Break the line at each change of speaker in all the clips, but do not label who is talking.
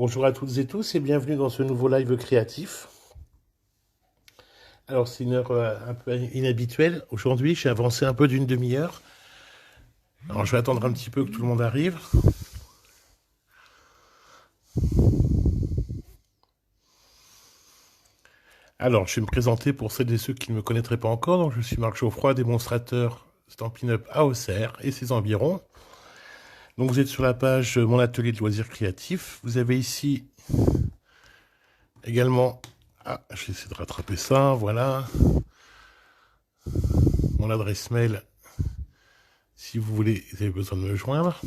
Bonjour à toutes et tous et bienvenue dans ce nouveau live créatif. Alors c'est une heure un peu inhabituelle. Aujourd'hui j'ai avancé un peu d'une demi-heure. Alors je vais attendre un petit peu que tout le monde arrive. Alors je vais me présenter pour celles et ceux qui ne me connaîtraient pas encore. Donc, je suis Marc Geoffroy, démonstrateur Stampin' Up à Auxerre et ses environs. Donc vous êtes sur la page Mon atelier de loisirs créatifs. Vous avez ici également... Ah, je vais essayer de rattraper ça, voilà. Mon adresse mail, si vous voulez, vous avez besoin de me joindre.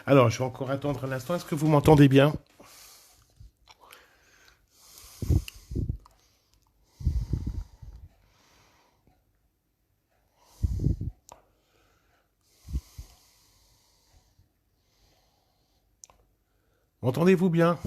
Alors, je vais encore attendre un instant. Est-ce que vous m'entendez bien? M'entendez-vous bien?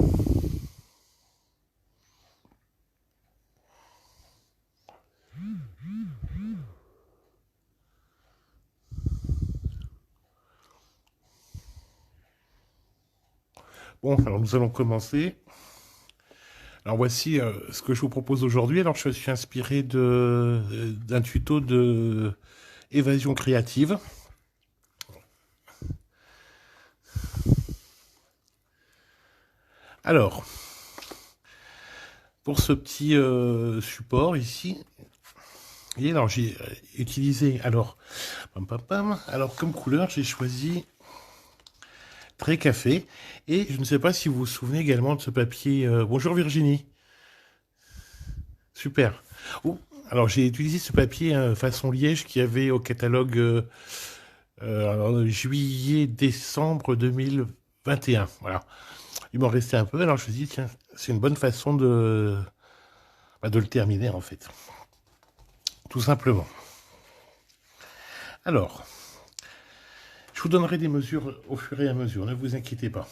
Bon, alors nous allons commencer. Alors voici ce que je vous propose aujourd'hui. Alors je suis inspiré d'un tuto de évasion créative. Alors, pour ce petit support ici, vous voyez, alors j'ai utilisé, alors, alors comme couleur, j'ai choisi Très Café. Et je ne sais pas si vous vous souvenez également de ce papier. Bonjour Virginie. Super. Oh, alors j'ai utilisé ce papier façon liège qu'il y avait au catalogue juillet-décembre 2021. Voilà. Il m'en restait un peu, alors je me suis dit, tiens, c'est une bonne façon de le terminer en fait. Tout simplement. Alors, je vous donnerai des mesures au fur et à mesure, ne vous inquiétez pas.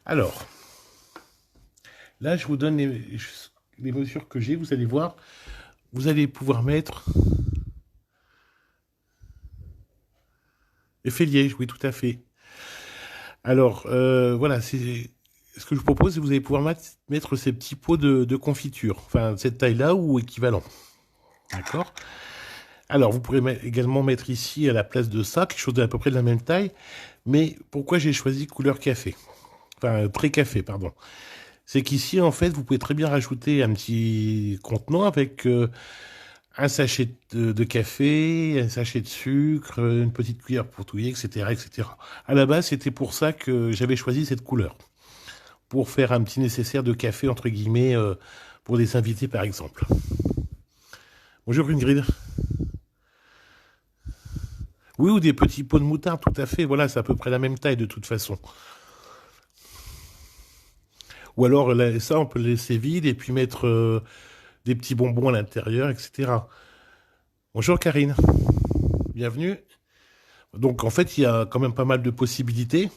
Alors, là je vous donne les mesures que j'ai, vous allez voir, vous allez pouvoir mettre effet liège, oui tout à fait. Alors, voilà, c'est ce que je vous propose, c'est que vous allez pouvoir mettre ces petits pots de confiture, enfin, de cette taille-là ou équivalent. D'accord? Alors, vous pourrez également mettre ici, à la place de ça, quelque chose d'à peu près de la même taille, mais pourquoi j'ai choisi couleur café? Enfin, très café, pardon. C'est qu'ici, en fait, vous pouvez très bien rajouter un petit contenant avec un sachet de café, un sachet de sucre, une petite cuillère pour touiller, etc., etc. À la base, c'était pour ça que j'avais choisi cette couleur. Pour faire un petit nécessaire de café, entre guillemets, pour des invités, par exemple. Bonjour Ingrid. Oui, ou des petits pots de moutarde, tout à fait. Voilà, c'est à peu près la même taille de toute façon. Ou alors, là, ça, on peut le laisser vide et puis mettre des petits bonbons à l'intérieur, etc. Bonjour Karine. Bienvenue. Donc, en fait, il y a quand même pas mal de possibilités.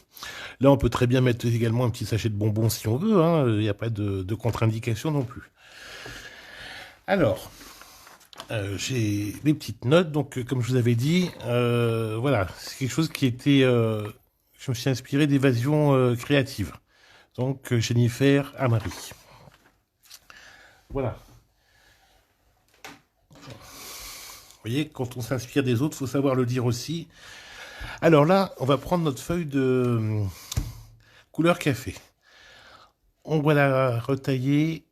Là, on peut très bien mettre également un petit sachet de bonbons si on veut, hein. Il n'y a pas de contre-indication non plus. Alors, j'ai mes petites notes. Donc, comme je vous avais dit, voilà, c'est quelque chose qui était... je me suis inspiré d'évasion créative. Donc, Jennifer Amari. Voilà. Vous voyez, quand on s'inspire des autres, il faut savoir le dire aussi. Alors là, on va prendre notre feuille de couleur café. On va la retailler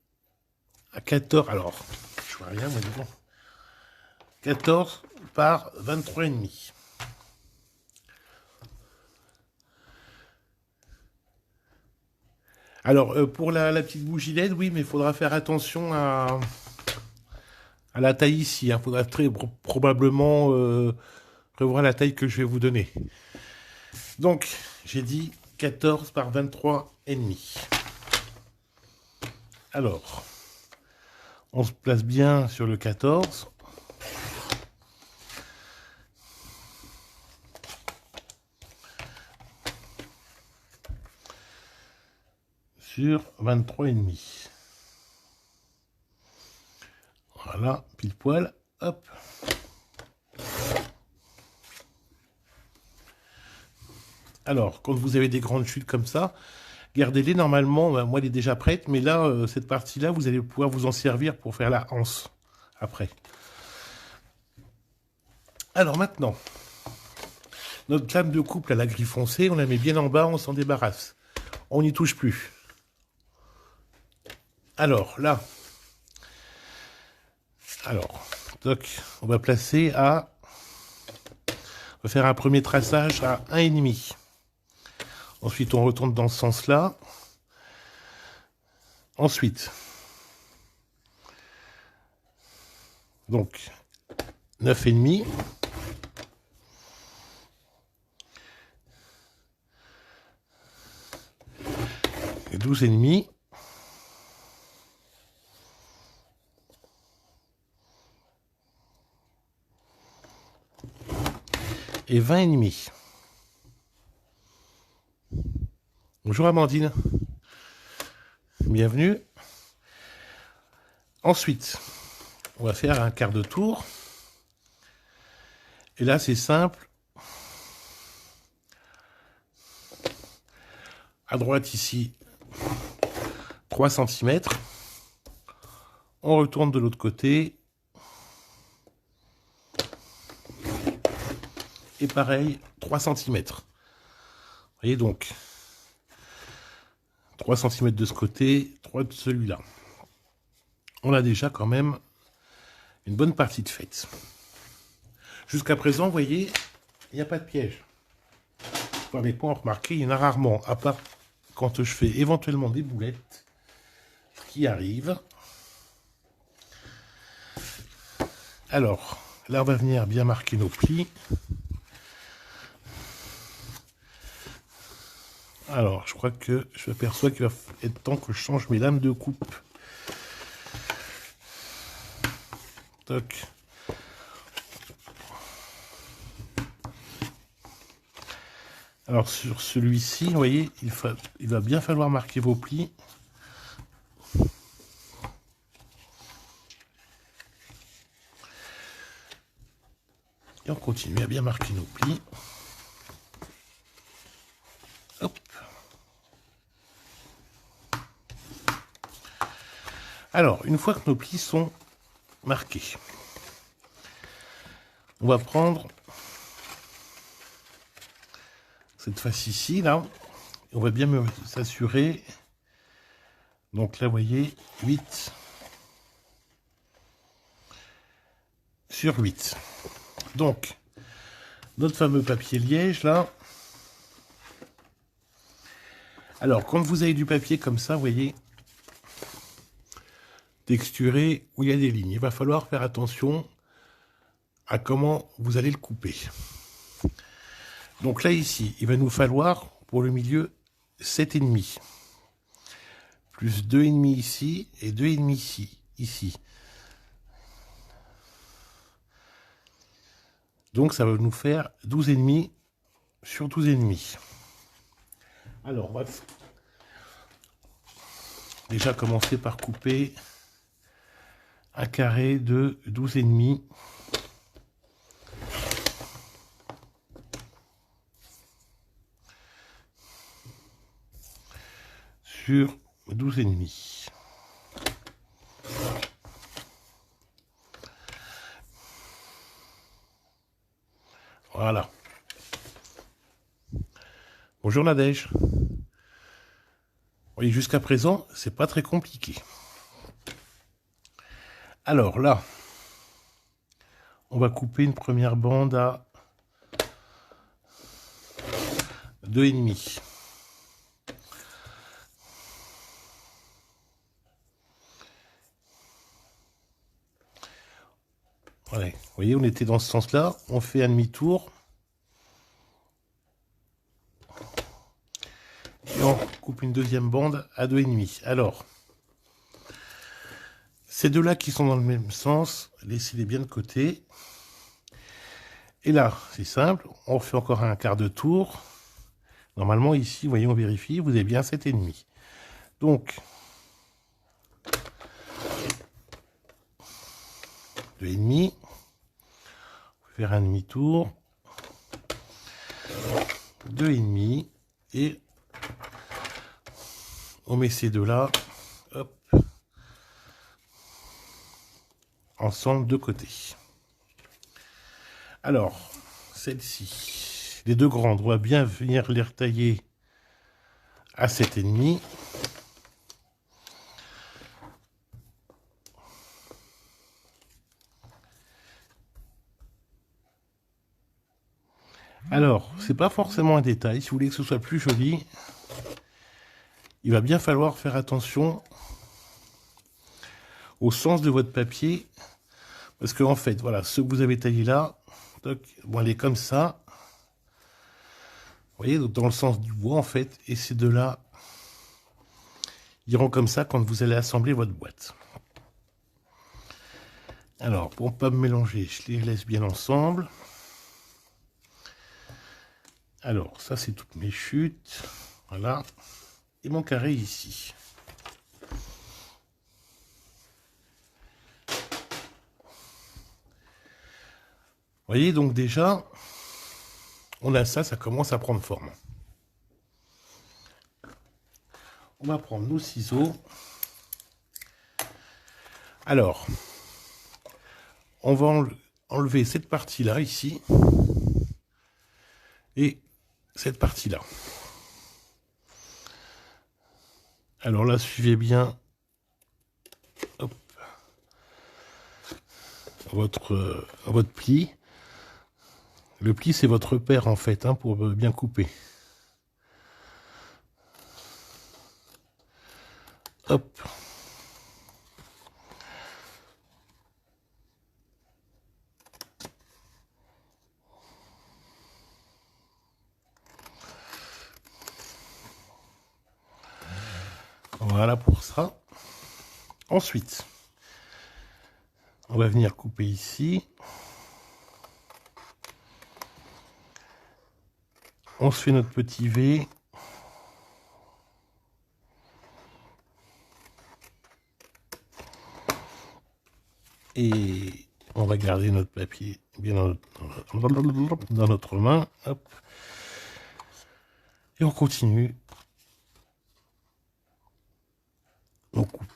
à 14. Alors, je vois rien, moi, dis donc. 14 par 23,5. Alors, pour la petite bougie LED, oui, mais il faudra faire attention à la taille ici. Il faudra probablement revoir la taille que je vais vous donner. Donc, j'ai dit 14 par 23,5. Alors, on se place bien sur le 14. Sur 23,5. Voilà, pile poil. Hop. Alors, quand vous avez des grandes chutes comme ça, gardez-les. Normalement, moi, elle est déjà prête, mais là, cette partie-là, vous allez pouvoir vous en servir pour faire la anse après. Alors maintenant, notre lame de couple à la gris foncé, on la met bien en bas, on s'en débarrasse. On n'y touche plus. Alors là, donc, on va placer à... On va faire un premier traçage à 1,5. Ensuite, on retourne dans ce sens-là. Ensuite, donc, 9,5. Et 12,5. Et 20,5. Bonjour Amandine. Bienvenue. Ensuite, on va faire un quart de tour. Et là, c'est simple. À droite ici, 3 cm. On retourne de l'autre côté. Et pareil, 3 cm. Vous voyez donc, 3 cm de ce côté, 3 de celui-là. On a déjà quand même une bonne partie de faite. Jusqu'à présent, vous voyez, il n'y a pas de piège. Vous n'avez pas remarqué, il y en a rarement, à part quand je fais éventuellement des boulettes qui arrivent. Alors, là, on va venir bien marquer nos plis. Alors, je crois que je m'aperçois qu'il va être temps que je change mes lames de coupe. Toc. Alors, sur celui-ci, vous voyez, il va bien falloir marquer vos plis. Et on continue à bien marquer nos plis. Hop. Alors, une fois que nos plis sont marqués, on va prendre cette face ici, là. On va bien s'assurer. Donc là, vous voyez, 8 sur 8. Donc, notre fameux papier liège, là. Alors, quand vous avez du papier comme ça, vous voyez, texturé, où il y a des lignes, il va falloir faire attention à comment vous allez le couper. Donc là, ici, il va nous falloir, pour le milieu, 7,5. Plus 2,5 ici, et 2,5 ici. Donc ça va nous faire 12,5 sur 12,5. Alors, on va déjà commencer par couper un carré de 12,5. Sur 12,5. Voilà. Bonjour Nadège. Oui, jusqu'à présent, c'est pas très compliqué. Alors là, on va couper une première bande à 2,5. Voilà. Vous voyez, on était dans ce sens-là. On fait un demi-tour. Et on coupe une deuxième bande à 2,5. Alors, ces deux-là qui sont dans le même sens, laissez-les bien de côté. Et là, c'est simple. On refait encore un quart de tour. Normalement, ici, vous voyez, on vérifie. Vous avez bien 7,5. Donc, 2,5. Faire un demi-tour. 2,5 et on met ces deux-là, hop, ensemble de côté. Alors, celle-ci, les deux grandes, on va bien venir les retailler à 7,5. Alors, c'est pas forcément un détail. Si vous voulez que ce soit plus joli, il va bien falloir faire attention au sens de votre papier. Parce que en fait, voilà, ce que vous avez taillé là, vont aller comme ça. Vous voyez, donc dans le sens du bois en fait. Et ces deux-là iront comme ça quand vous allez assembler votre boîte. Alors, pour ne pas me mélanger, je les laisse bien ensemble. Alors, ça c'est toutes mes chutes. Voilà. Et mon carré ici. Vous voyez, donc déjà, on a ça, ça commence à prendre forme. On va prendre nos ciseaux. Alors, on va enlever cette partie-là, ici, et cette partie-là. Alors là, suivez bien hop, votre pli. Le pli, c'est votre repère, en fait, hein, pour bien couper. Hop. Voilà pour ça. Ensuite, on va venir couper ici. On se fait notre petit V. Et on va garder notre papier bien dans notre main. Hop. Et on continue. On coupe.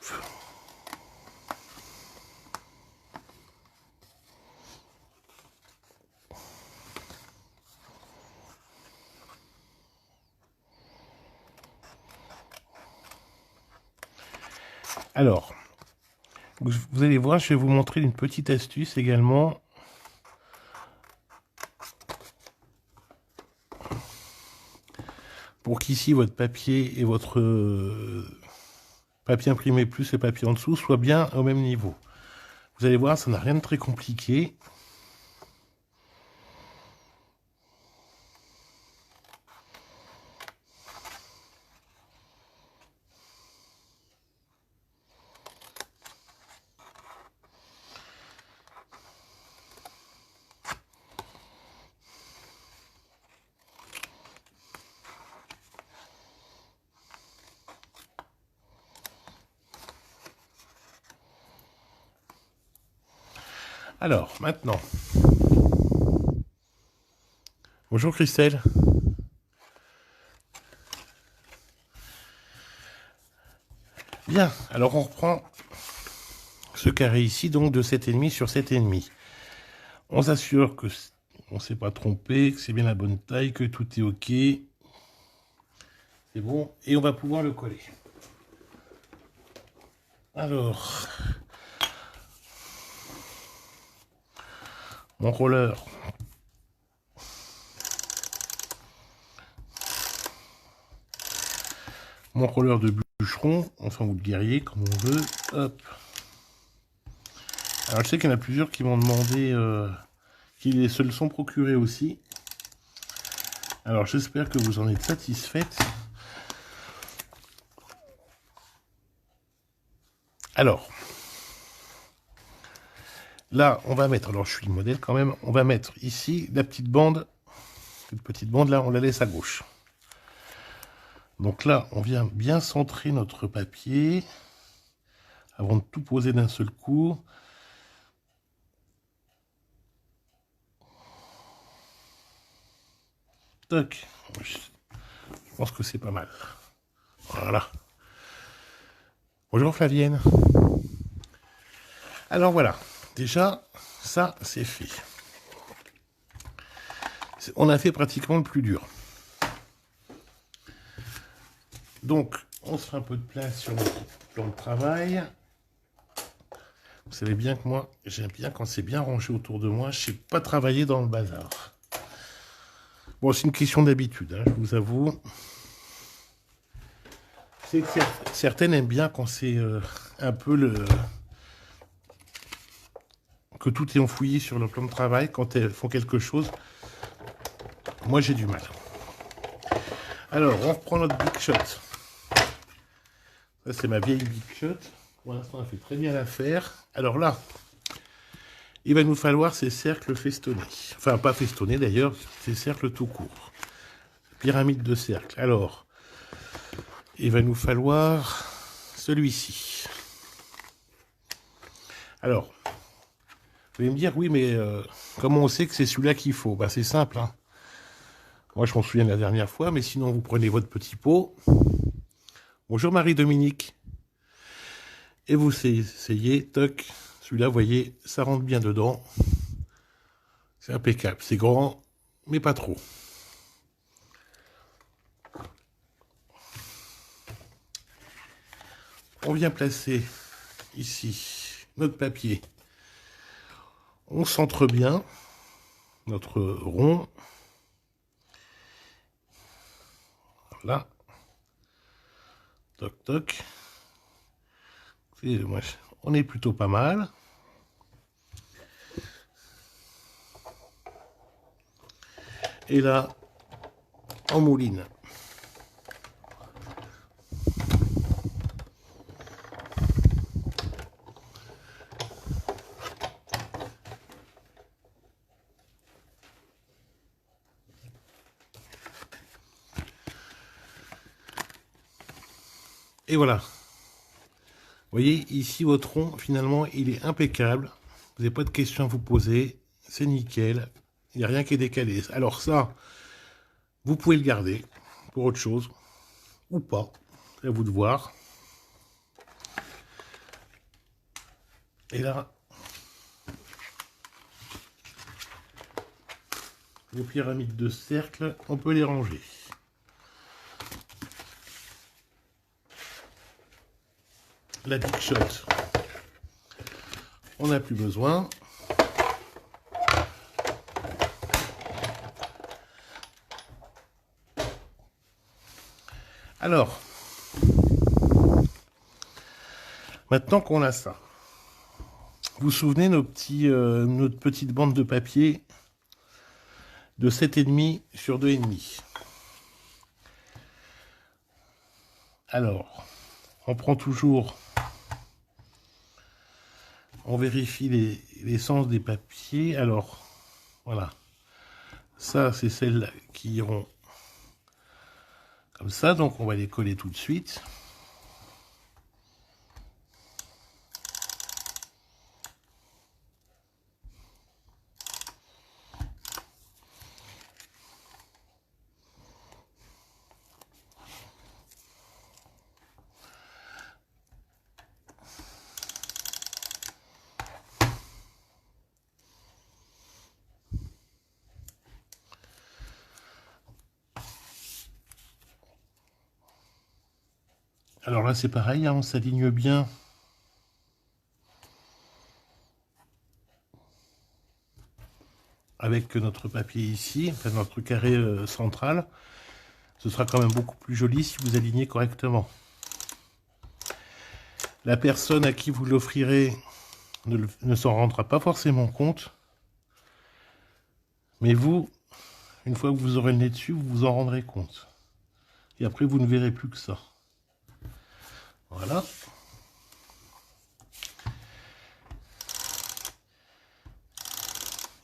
Alors, vous allez voir, je vais vous montrer une petite astuce également. Pour qu'ici, votre papier et votre papier imprimé plus le papier en dessous soient bien au même niveau. Vous allez voir, ça n'a rien de très compliqué. Alors, maintenant. Bonjour Christelle. Bien, alors on reprend ce carré ici, donc de 7,5 sur 7,5. On s'assure que on ne s'est pas trompé, que c'est bien la bonne taille, que tout est OK. C'est bon, et on va pouvoir le coller. Alors, mon roller. Mon roller de bûcheron, enfin ou de guerrier, comme on veut. Hop. Alors je sais qu'il y en a plusieurs qui m'ont demandé qu'ils se le sont procurés aussi. Alors j'espère que vous en êtes satisfaite. Alors, là on va mettre, alors je suis le modèle quand même, on va mettre ici la petite bande. Cette petite bande là, on la laisse à gauche. Donc là, on vient bien centrer notre papier avant de tout poser d'un seul coup. Toc. Je pense que c'est pas mal. Voilà. Bonjour Flavienne. Alors voilà, déjà, ça c'est fait. On a fait pratiquement le plus dur. Donc, on se fait un peu de place sur notre plan de travail. Vous savez bien que moi, j'aime bien quand c'est bien rangé autour de moi. Je ne sais pas travailler dans le bazar. Bon, c'est une question d'habitude, hein, je vous avoue. C'est que certaines aiment bien quand c'est un peu que tout est enfoui sur le plan de travail, quand elles font quelque chose. Moi, j'ai du mal. Alors, on reprend notre Big Shot. Ça, c'est ma vieille Big Shot. Pour l'instant, elle fait très bien l'affaire. Alors là, il va nous falloir ces cercles festonnés. Enfin, pas festonnés d'ailleurs, ces cercles tout court. Pyramide de cercles. Alors, il va nous falloir celui-ci. Alors, vous allez me dire, oui, mais comment on sait que c'est celui-là qu'il faut? Bah, c'est simple, hein. Moi, je m'en souviens de la dernière fois, mais sinon, vous prenez votre petit pot. Bonjour Marie-Dominique. Et vous essayez, toc. Celui-là, vous voyez, ça rentre bien dedans. C'est impeccable. C'est grand, mais pas trop. On vient placer ici notre papier. On centre bien notre rond. Voilà. Toc, toc. On est plutôt pas mal. Et là, on mouline. Et voilà. Vous voyez, ici, votre rond, finalement, il est impeccable. Vous n'avez pas de questions à vous poser. C'est nickel. Il n'y a rien qui est décalé. Alors ça, vous pouvez le garder pour autre chose. Ou pas. C'est à vous de voir. Et là, les pyramides de cercle, on peut les ranger. La Big Shot, on n'a plus besoin. Alors, maintenant qu'on a ça, vous vous souvenez notre petite bande de papier de 7,5 sur 2,5. Alors, on prend toujours, on vérifie les sens des papiers. Alors, voilà. Ça, c'est celles qui iront comme ça. Donc, on va les coller tout de suite. Alors là, c'est pareil, hein, on s'aligne bien. Avec notre papier ici, enfin notre carré central. Ce sera quand même beaucoup plus joli si vous alignez correctement. La personne à qui vous l'offrirez ne s'en rendra pas forcément compte. Mais vous, une fois que vous aurez le nez dessus, vous vous en rendrez compte. Et après, vous ne verrez plus que ça. Voilà.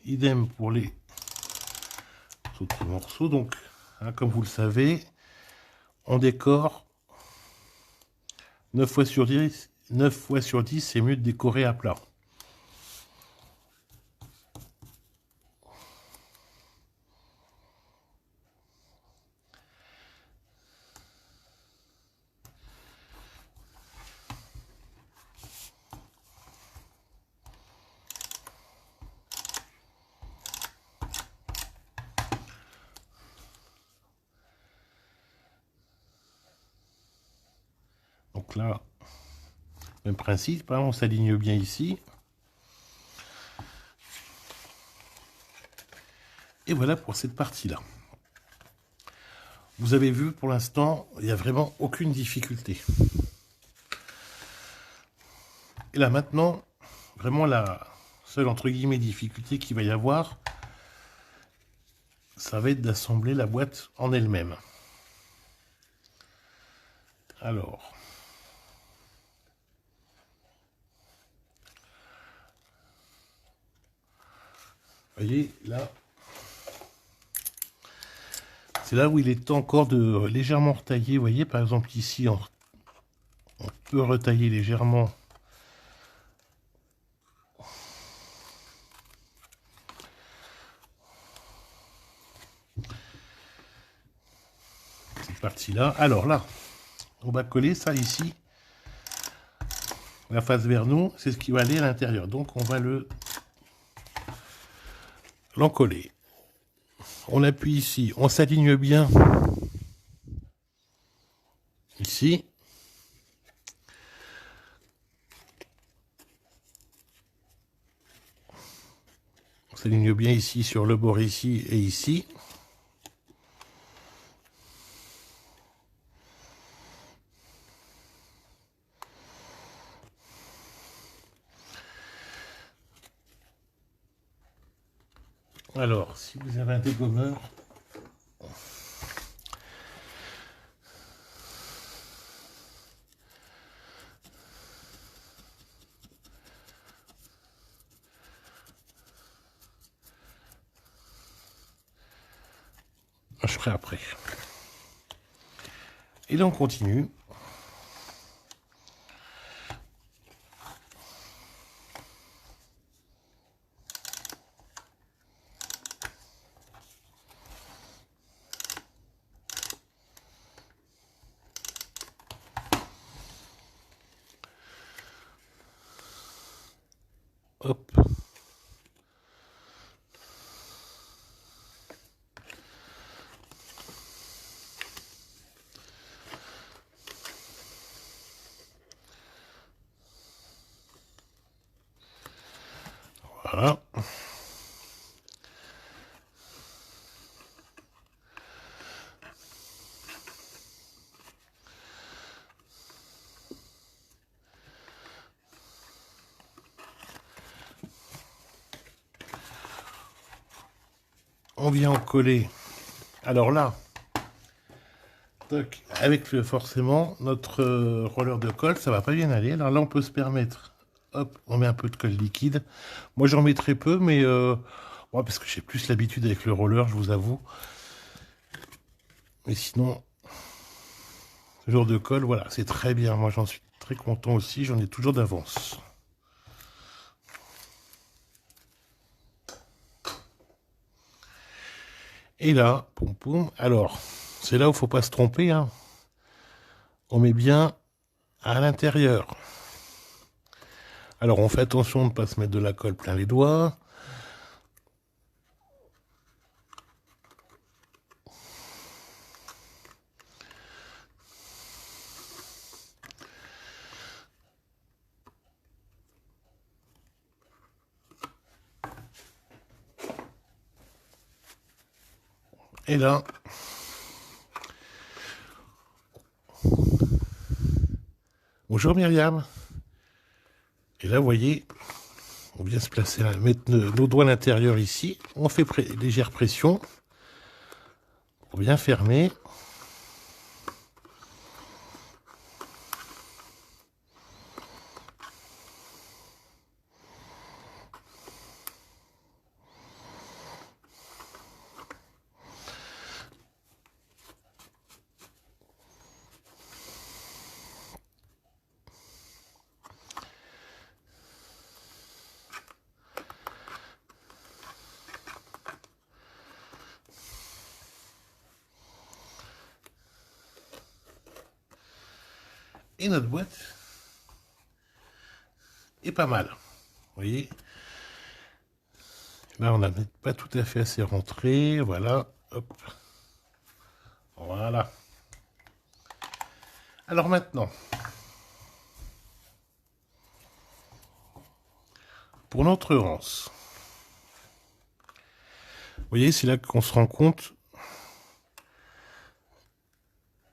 Idem pour les autres morceaux. Donc, hein, comme vous le savez, on décore 9 fois sur 10. 9 fois sur 10, c'est mieux de décorer à plat. là, même principe, hein, on s'aligne bien ici. Et voilà pour cette partie-là. Vous avez vu, pour l'instant, il n'y a vraiment aucune difficulté. Et là, maintenant, vraiment la seule, entre guillemets, difficulté qu'il va y avoir, ça va être d'assembler la boîte en elle-même. Alors... Vous voyez, là, c'est là où il est temps encore de légèrement retailler. Vous voyez, par exemple, ici, on peut retailler légèrement. Cette partie-là. Alors là, on va coller ça ici. La face vers nous, c'est ce qui va aller à l'intérieur. Donc, on va l'encoller. On appuie ici, on s'aligne bien ici. On s'aligne bien ici sur le bord ici et ici. Alors, si vous avez un dégommeur, je ferai après. Et là, on continue. Hop. Voilà. On vient en coller. Alors là, toc, avec forcément notre roller de colle, ça va pas bien aller. Alors là, on peut se permettre. Hop, on met un peu de colle liquide. Moi, j'en mets très peu, mais moi, parce que j'ai plus l'habitude avec le roller, je vous avoue. Mais sinon, ce genre de colle, voilà, c'est très bien. Moi, j'en suis très content aussi. J'en ai toujours d'avance. Et là, poum poum. Alors, c'est là où il faut pas se tromper, hein. On met bien à l'intérieur. Alors, on fait attention de ne pas se mettre de la colle plein les doigts. Et là, bonjour Myriam. Et là, vous voyez, on vient se placer, mettre nos doigts à l'intérieur ici. On fait légère pression pour bien fermer. Et notre boîte est pas mal. Vous voyez, là on n'a pas tout à fait assez rentré. Voilà, hop. Voilà. Alors maintenant, pour notre rance. Vous voyez, c'est là qu'on se rend compte.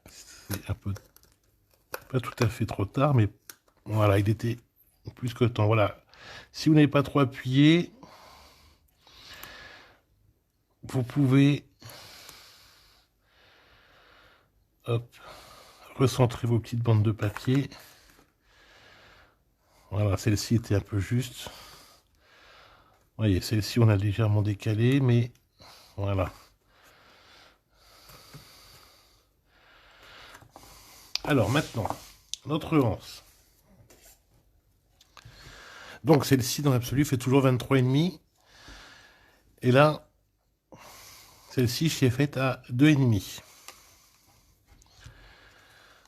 C'est un peu, pas tout à fait trop tard, mais voilà, il était plus que temps. Voilà. Si vous n'avez pas trop appuyé, vous pouvez, hop, recentrer vos petites bandes de papier. Voilà, celle-ci était un peu juste. Vous voyez, celle-ci, on a légèrement décalé, mais voilà. Alors maintenant, notre anse. Donc celle-ci, dans l'absolu, fait toujours 23,5. Et là, celle-ci, je l'ai faite à 2,5.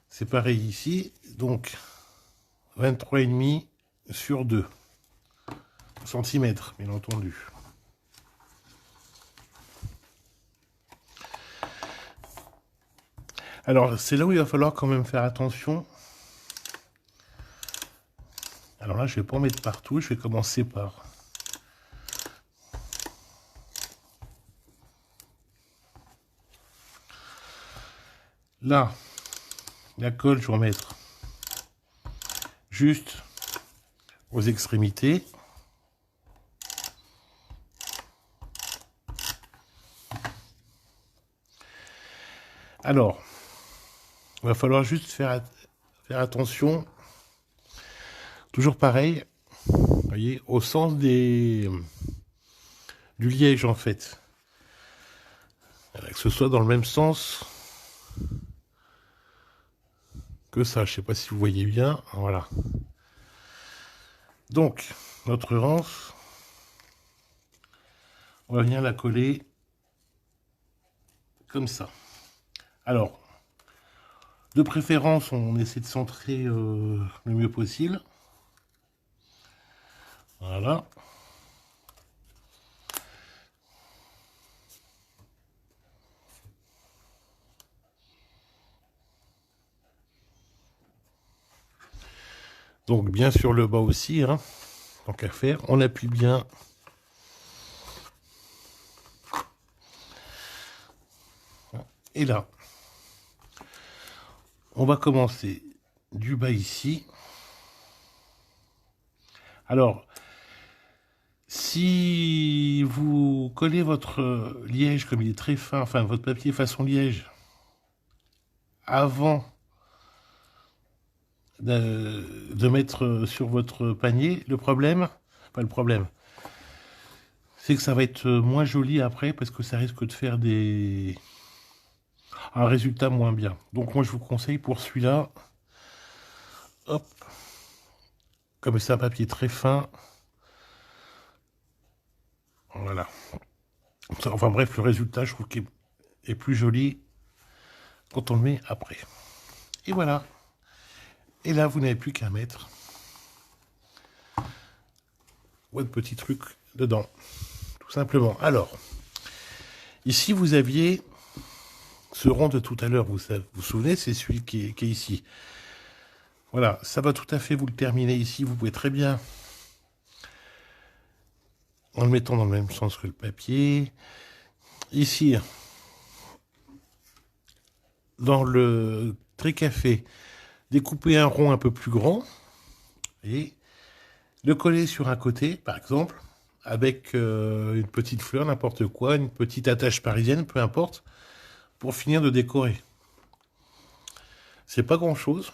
C'est pareil ici. Donc 23,5 sur 2 centimètres, bien entendu. Alors, c'est là où il va falloir quand même faire attention. Alors là, je ne vais pas en mettre partout. Je vais commencer par... Là, la colle, je vais en mettre juste aux extrémités. Alors, il va falloir juste faire attention, toujours pareil, vous voyez, au sens du liège en fait. Que ce soit dans le même sens que ça, je ne sais pas si vous voyez bien, voilà. Donc, notre rance, on va venir la coller comme ça. Alors, de préférence, on essaie de centrer le mieux possible. Voilà. Donc, bien sur le bas aussi, hein, tant qu'à faire, on appuie bien. Et là, on va commencer du bas ici. Alors, si vous collez votre liège comme il est très fin, enfin votre papier façon liège, avant de mettre sur votre panier, le problème, pas le problème, c'est que ça va être moins joli après parce que ça risque de faire un résultat moins bien. Donc moi je vous conseille pour celui-là, hop, comme c'est un papier très fin, voilà. Enfin bref, le résultat je trouve qu'il est plus joli quand on le met après. Et voilà. Et là vous n'avez plus qu'à mettre votre petit truc dedans, tout simplement. Alors, ici vous aviez ce rond de tout à l'heure, vous vous souvenez, c'est celui qui est ici. Voilà, ça va tout à fait vous le terminer ici. Vous pouvez très bien, en le mettant dans le même sens que le papier, ici, dans le trait-café, découper un rond un peu plus grand et le coller sur un côté, par exemple, avec une petite fleur, n'importe quoi, une petite attache parisienne, peu importe, pour finir de décorer. C'est pas grand-chose,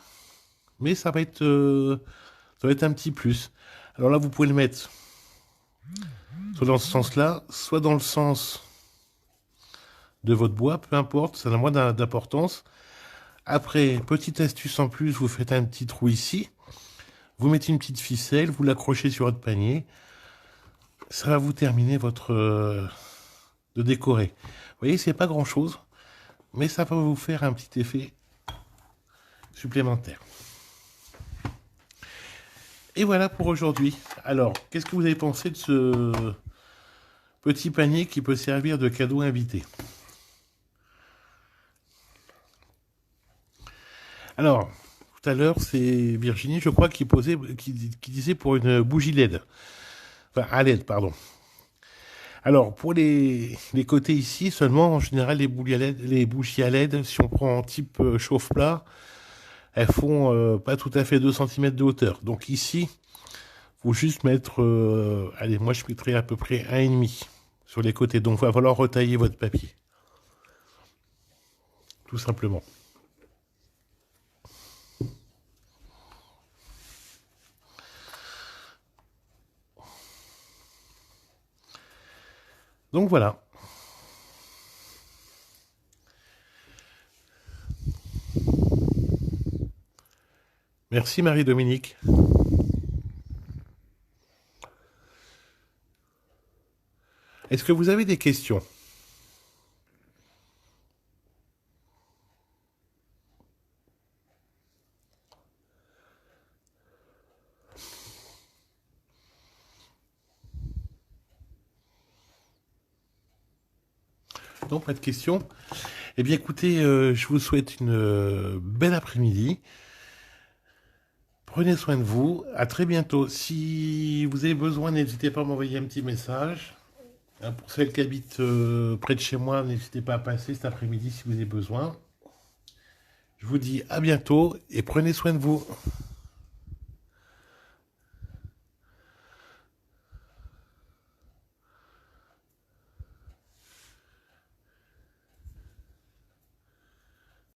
mais ça va être un petit plus. Alors là, vous pouvez le mettre soit dans ce sens-là, soit dans le sens de votre bois, peu importe, ça n'a moins d'importance. Après, petite astuce en plus, vous faites un petit trou ici, vous mettez une petite ficelle, vous l'accrochez sur votre panier, ça va vous terminer votre de décorer. Vous voyez, c'est pas grand-chose, mais ça va vous faire un petit effet supplémentaire. Et voilà pour aujourd'hui. Alors, qu'est-ce que vous avez pensé de ce petit panier qui peut servir de cadeau invité? Alors, tout à l'heure, c'est Virginie, je crois, qui disait pour une bougie LED. Enfin, à LED, pardon. Alors, pour les côtés ici, seulement, en général, les bougies à LED, si on prend en type chauffe-plat, elles font pas tout à fait 2 cm de hauteur. Donc ici, faut juste mettre, allez, moi je mettrai à peu près 1,5 sur les côtés. Donc, il va falloir retailler votre papier. Tout simplement. Donc voilà. Merci Marie-Dominique. Est-ce que vous avez des questions? Non, pas de questions. Eh bien écoutez, je vous souhaite une belle après-midi. Prenez soin de vous. À très bientôt. Si vous avez besoin, n'hésitez pas à m'envoyer un petit message. Hein, pour celles qui habitent près de chez moi, n'hésitez pas à passer cet après-midi si vous avez besoin. Je vous dis à bientôt et prenez soin de vous.